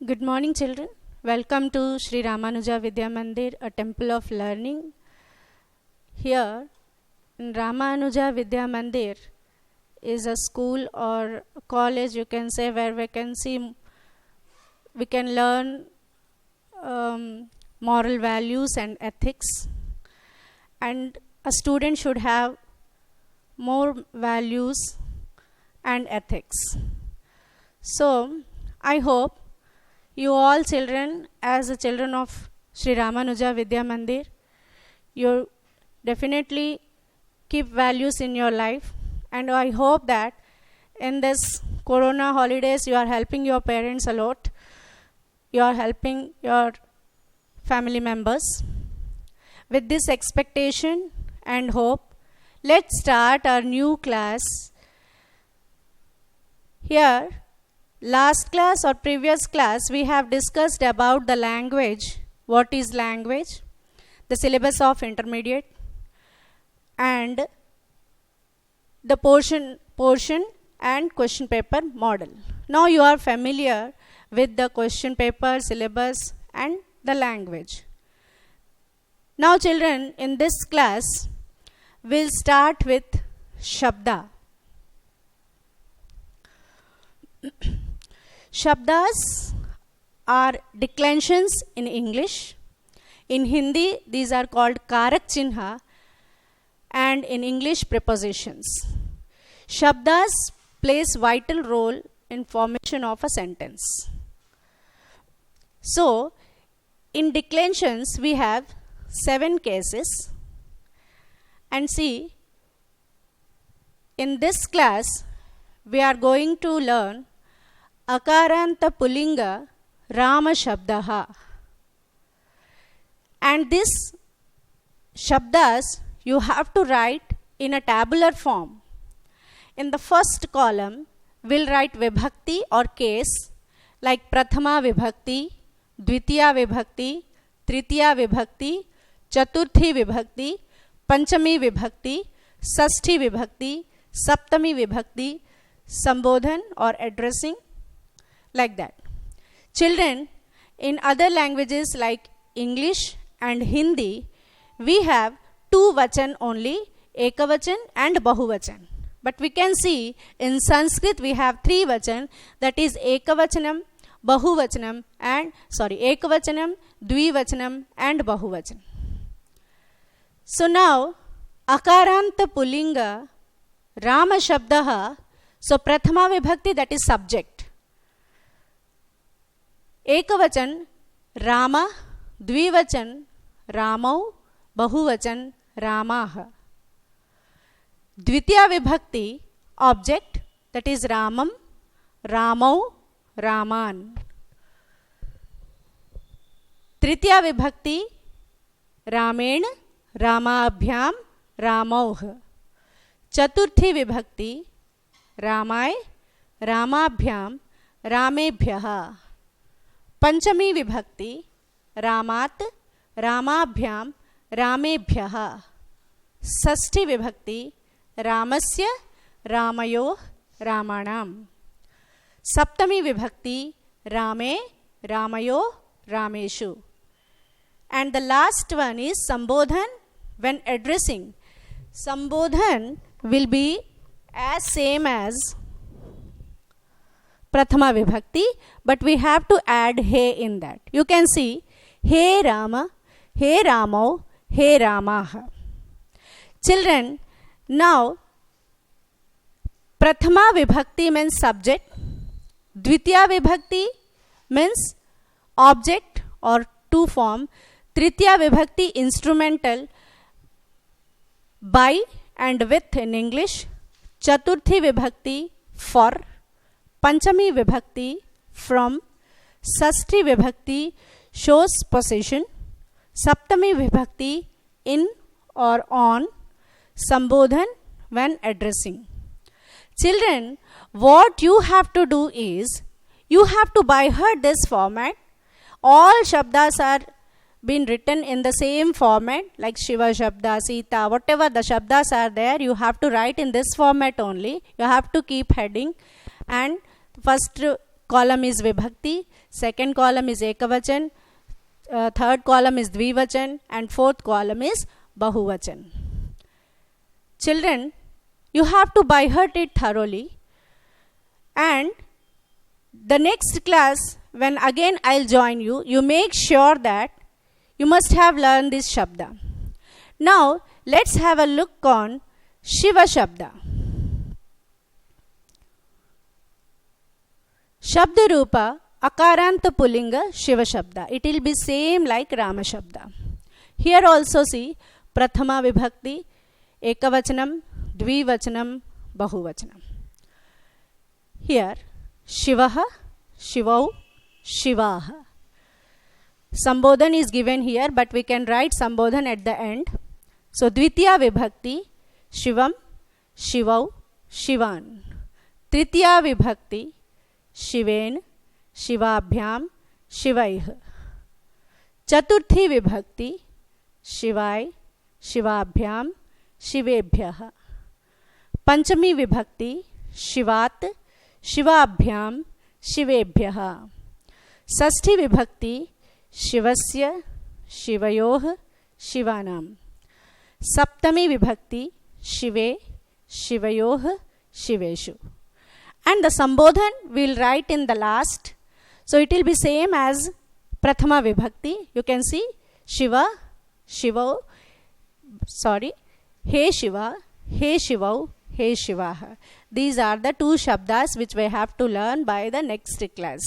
Good morning, children. Welcome to Sri Ramanuja Vidya Mandir, a temple of learning. Here in Ramanuja Vidya Mandir is a school or college, you can say, where we can learn moral values and ethics. And a student should have more values and ethics. So, I hope you all children, as the children of Sri Ramanuja Vidya Mandir, you definitely keep values in your life, and I hope that in this Corona holidays you are helping your parents a lot, you are helping your family members. With this expectation and hope, let's start our new class. Here, last class or previous class, we have discussed about the language. What is language? The syllabus of intermediate and the portion and question paper model. Now you are familiar with the question paper, syllabus and the language. Now children, in this class, we'll start with Shabda. Shabdas are declensions in English. In Hindi, these are called Karak Chinha, and in English, prepositions. Shabdas plays vital role in formation of a sentence. So, in declensions, we have 7 cases. And see, in this class, we are going to learn Akaranta Pulinga Rama Shabdaha. And this Shabdas you have to write in a tabular form. In the first column, we'll write Vibhakti or case like Prathama Vibhakti, Dvitiya Vibhakti, Tritiya Vibhakti, Chaturthi Vibhakti, Panchami Vibhakti, Sashti Vibhakti, Saptami Vibhakti, Sambodhan or addressing, like that. Children, in other languages like English and Hindi, we have 2 vachan only, Ekavachan and Bahuvachan. But we can see in Sanskrit we have 3 vachan, that is Ekavachanam, Bahuvachanam and Ekavachanam, Dvivachanam and Bahuvachan. So now, Akaranta Pulinga Rama Shabdaha, so Prathama Vibhakti, that is subject. Ekavachan Rama, Dvivachan Ramau, Bahuvachan Ramaha. Dvitiya Vibhakti, object, that is Ramam, Ramau, Raman. Tritiya Vibhakti, Ramen, Ramabhyam, Ramauh. Chaturthi Vibhakti, Ramay, Ramabhyam, Ramebhyaha. Panchami Vibhakti, Ramat, Ramabhyam, Ramebhyaha. Sashti Vibhakti, Ramasya, Ramayo, Ramanam. Saptami Vibhakti, Rame, Ramayo, Rameshu. And the last one is Sambodhan when addressing. Sambodhan will be as same as Prathama Vibhakti, but we have to add He in that. You can see He Rama, He Ramau, He Ramaha. Children, now Prathama Vibhakti means subject, Dvitiya Vibhakti means object or to form, Tritiya Vibhakti instrumental, by and with in English, Chaturthi Vibhakti for, Panchami Vibhakti from, Sashti Vibhakti shows possession, Saptami Vibhakti in or on, Sambodhan when addressing. Children, what you have to do is, you have to by heart this format. All Shabdas are been written in the same format, like Shiva Shabda, Sita, whatever the Shabdas are there, you have to write in this format only. You have to keep heading, and first column is vibhakti, second column is ekavachan, third column is dvivachan, and fourth column is bahuvachan. Children, you have to by heart it thoroughly, and the next class when again I'll join you, you make sure that you must have learned this shabda. Now let's have a look on Shiva Shabda. Shabda Rupa Akaranta Pullinga Shiva Shabda. It will be same like Rama Shabda. Here also see Prathama Vibhakti, Ekavachanam, Dvivachanam, Bahuvachanam. Here Shivaha, Shivau, Shivaha. Sambodhan is given here, but we can write Sambodhan at the end. So Dvitiya Vibhakti, Shivam, Shivau, Shivan. Tritiya Vibhakti, Shiven, Shivabhyam, Shivaih. Chaturthi Vibhakti, Shivai, Shivabhyam, Shivebhyah. Panchami Vibhakti, Shivat, Shivabhyam, Shivebhyah. Sashti Vibhakti, Shivasya, Shivayoh, Shivanam. Saptami Vibhakti, Shive, Shivayoh, Shiveshu. And the Sambodhan we will write in the last. So it will be same as Prathama Vibhakti. You can see Shiva, Shiva, He Shiva, He Shivau, He Shivaha. These are the two Shabdas which we have to learn by the next class.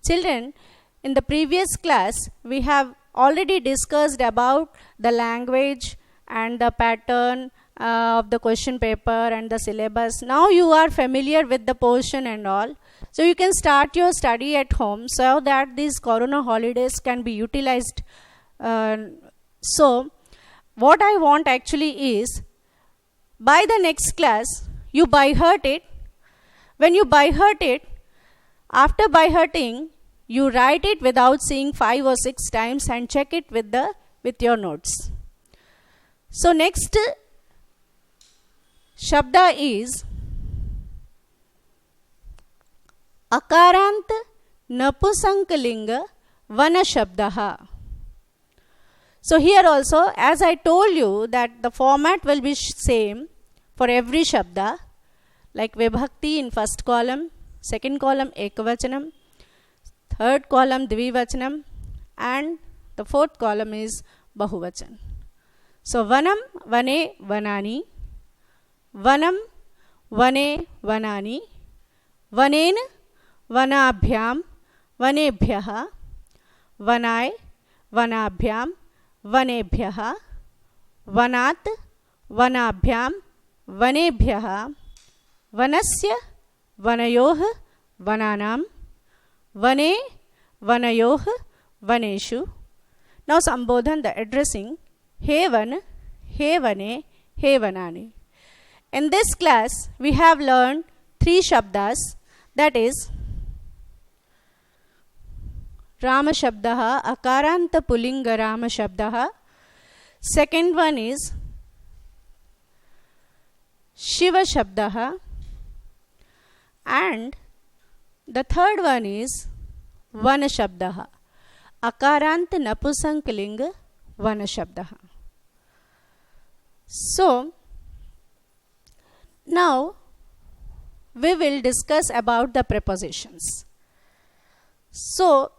Children, in the previous class, we have already discussed about the language and the pattern of the question paper and the syllabus. Now you are familiar with the portion and all. So you can start your study at home so that these corona holidays can be utilized. So what I want actually is, by the next class, you by heart it. When you by heart it, after by hearting, you write it without seeing 5 or 6 times and check it with your notes. So next Shabda is Akarant Napusankalinga Vana Shabdaha. So here also, as I told you that the format will be same for every Shabda, like Vibhakti in first column, second column Ekavachanam, third column Dvivachanam, and the fourth column is Bahuvachan. So Vanam, Vane, Vanani, Vanam, Vane, Vanani, Vanen, Vanabhyam, Vanebhyaha, Vanai, Vanabhyam, Vanebhyaha, Vanat, Vanabhyam, Vanebhyaha, Vanasya, Vanayoh, Vananam, Vane, Vanayoh, Vaneshu. Now Sambodhan, the addressing, He Van, He Vane, He Vanani. In this class, we have learned 3 Shabdas, that is Rama Shabdaha, Akaranta Pullinga Rama Shabdaha. Second one is Shiva Shabdaha. And the third one is Vana Shabdaha, Akarant Napusankalinga Vana Shabdaha. So now we will discuss about the prepositions. So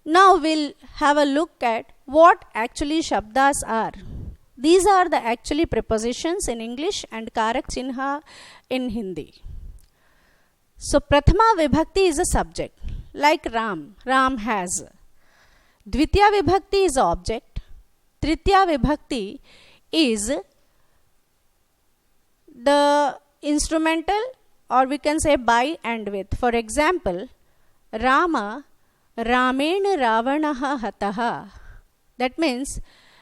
now we'll have a look at what actually Shabdas are. These are the actually prepositions in English and Karak Chinha in Hindi. So Prathama Vibhakti is a subject, like Ram, Ram has. Dvitiya Vibhakti is object. Tritiya Vibhakti is the instrumental, or we can say by and with. For example, Rama, Ramena Ravanaha Hataha. That means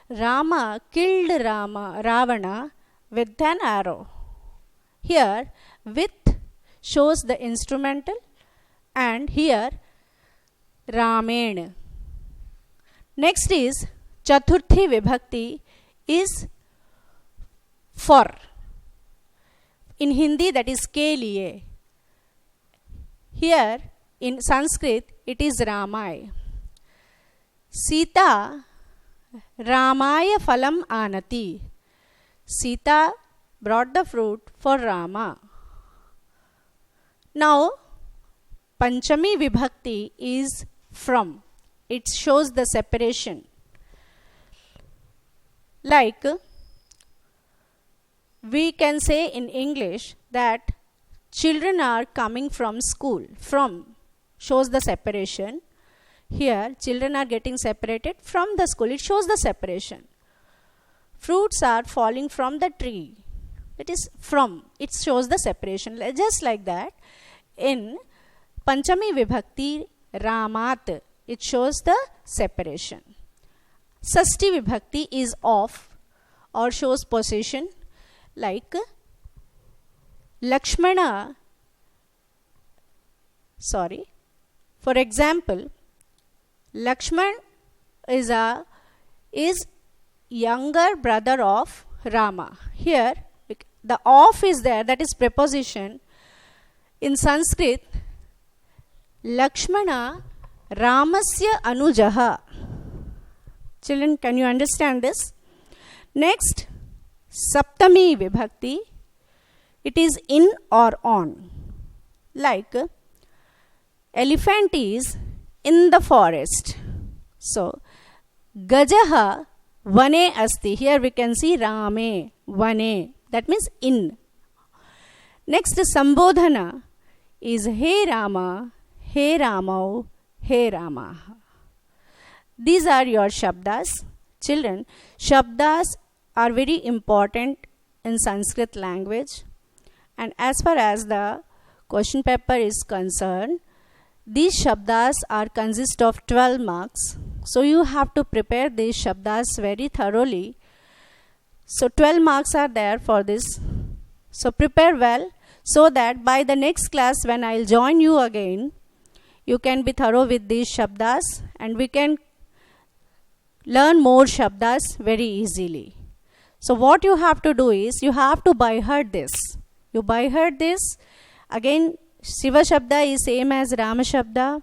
Rama killed Ravana with an arrow. Here, with shows the instrumental, and here Ramen. Next is Chaturthi Vibhakti is for. In Hindi that is ke liye. Here in Sanskrit it is Ramai. Sita Ramaya phalam anati. Sita brought the fruit for Rama. Now Panchami Vibhakti is from. It shows the separation. Like we can say in English that children are coming from school. From shows the separation. Here children are getting separated from the school. It shows the separation. Fruits are falling from the tree. It is from. It shows the separation. Just like that, in Panchami Vibhakti Ramat, it shows the separation. Sasti Vibhakti is of or shows possession. Like Lakshmana, for example, Lakshman is younger brother of Rama. Here the of is there, that is preposition. In Sanskrit, Lakshmana Ramasya Anujaha. Children, can you understand this? Next, Saptami Vibhakti. It is in or on. Like elephant is in the forest. So, Gajaha Vane Asti. Here we can see Rame, Vane. That means in. Next, Sambodhana is He Rama, He Ramau, He Rama. These are your Shabdas. Children, Shabdas are very important in Sanskrit language. And as far as the question paper is concerned, these Shabdas consist of 12 marks. So you have to prepare these Shabdas very thoroughly. So 12 marks are there for this. So prepare well so that by the next class when I will join you again, you can be thorough with these Shabdas and we can learn more Shabdas very easily. So what you have to do is, you have to by heart this. You by heart this. Again, Shiva Shabda is same as Rama Shabda.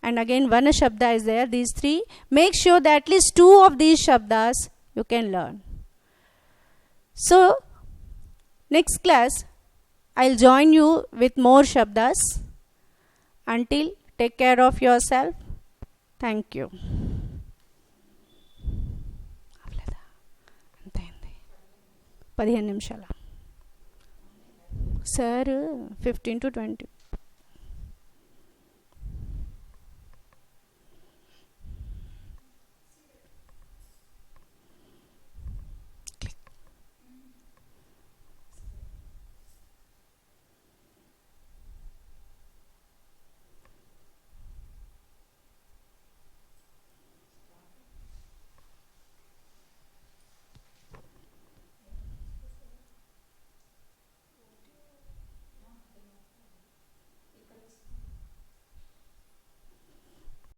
And again, Vana Shabda is there. These three. Make sure that at least 2 of these Shabdas you can learn. So, next class, I'll join you with more Shabdas. Until, take care of yourself. Thank you. 15 నిమిషాలు sir 15 to 20